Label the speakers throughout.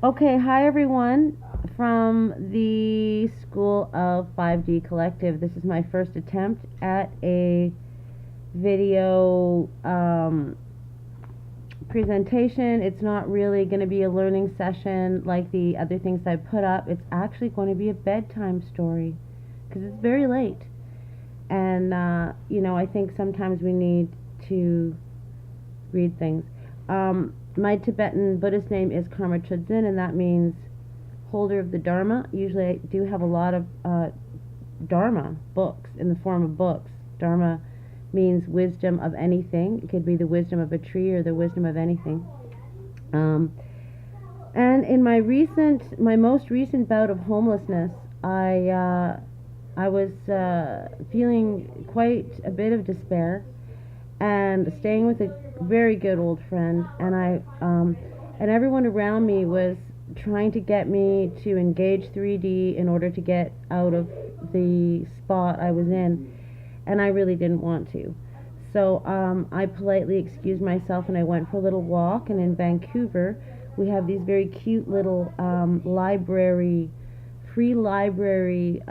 Speaker 1: Okay, hi everyone from the School of 5D Collective. This is my first attempt at a video presentation. It's not really going to be a learning session like the other things I put up. It's actually going to be a bedtime story because it's very late. And, I think sometimes we need to read things. My Tibetan Buddhist name is Karma Chudzin, and that means holder of the Dharma. Usually I do have a lot of Dharma books in the form of books. Dharma means wisdom of anything. It could be the wisdom of a tree or the wisdom of anything. And in my most recent bout of homelessness, I was feeling quite a bit of despair and staying with a very good old friend, and everyone around me was trying to get me to engage 3D in order to get out of the spot I was in, and I really didn't want to. So I politely excused myself and I went for a little walk. And in Vancouver, we have these very cute little free library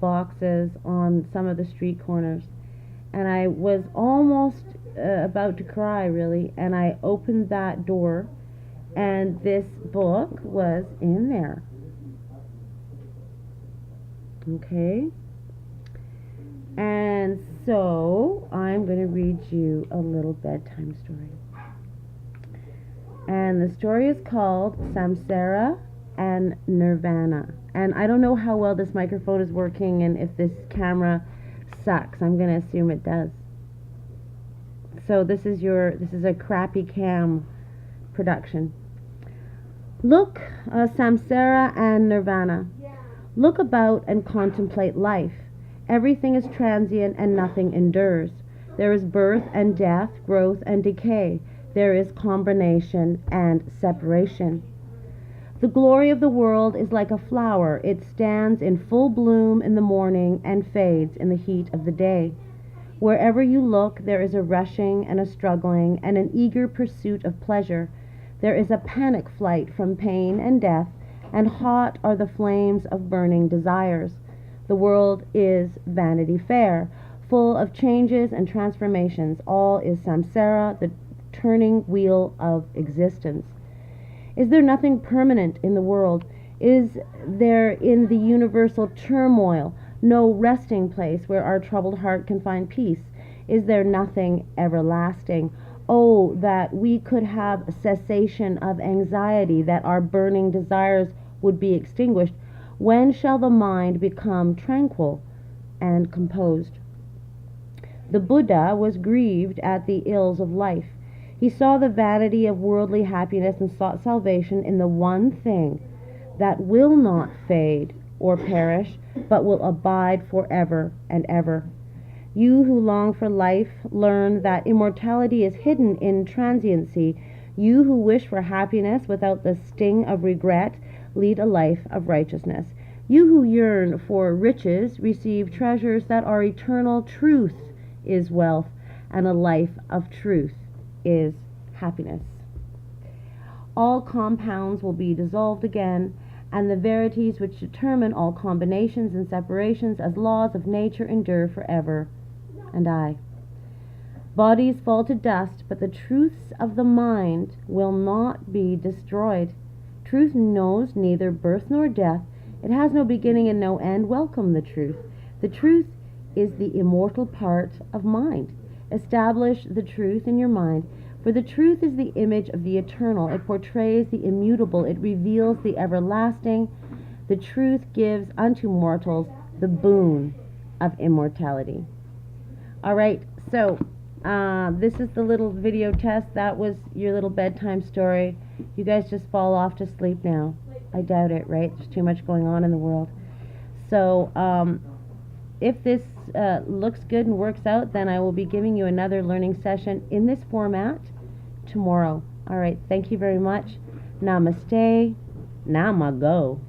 Speaker 1: boxes on some of the street corners. And I was almost about to cry, really, and I opened that door, and this book was in there. Okay? And so I'm going to read you a little bedtime story. And the story is called Samsara and Nirvana. And I don't know how well this microphone is working and if this camera sucks. I'm going to assume it does. So this is a crappy cam production. Look, Samsara and Nirvana. Look about and contemplate life. Everything is transient and nothing endures. There is birth and death, growth and decay. There is combination and separation. The glory of the world is like a flower. It stands in full bloom in the morning and fades in the heat of the day. Wherever you look, there is a rushing and a struggling and an eager pursuit of pleasure. There is a panic flight from pain and death, and hot are the flames of burning desires. The world is Vanity Fair, full of changes and transformations. All is samsara, the turning wheel of existence. Is there nothing permanent in the world? Is there in the universal turmoil no resting place where our troubled heart can find peace? Is there nothing everlasting? Oh, that we could have a cessation of anxiety, that our burning desires would be extinguished. When shall the mind become tranquil and composed? The Buddha was grieved at the ills of life. He saw the vanity of worldly happiness and sought salvation in the one thing that will not fade or perish, but will abide forever and ever. You who long for life, learn that immortality is hidden in transiency. You who wish for happiness without the sting of regret, lead a life of righteousness. You who yearn for riches, receive treasures that are eternal. Truth is wealth, and a life of truth is happiness. All compounds will be dissolved again, and the verities which determine all combinations and separations as laws of nature endure forever and aye. Bodies fall to dust, but the truths of the mind will not be destroyed. Truth knows neither birth nor death. It has no beginning and no end. Welcome the truth. The truth is the immortal part of mind. Establish the truth in your mind, for the truth is the image of the eternal. It portrays the immutable. It reveals the everlasting. The truth gives unto mortals the boon of immortality. All right, so this is the little video test. That was your little bedtime story. You guys just fall off to sleep now. I doubt it, right? There's too much going on in the world. So if this looks good and works out, then I will be giving you another learning session in this format tomorrow. All right, thank you very much. Namaste. Namago.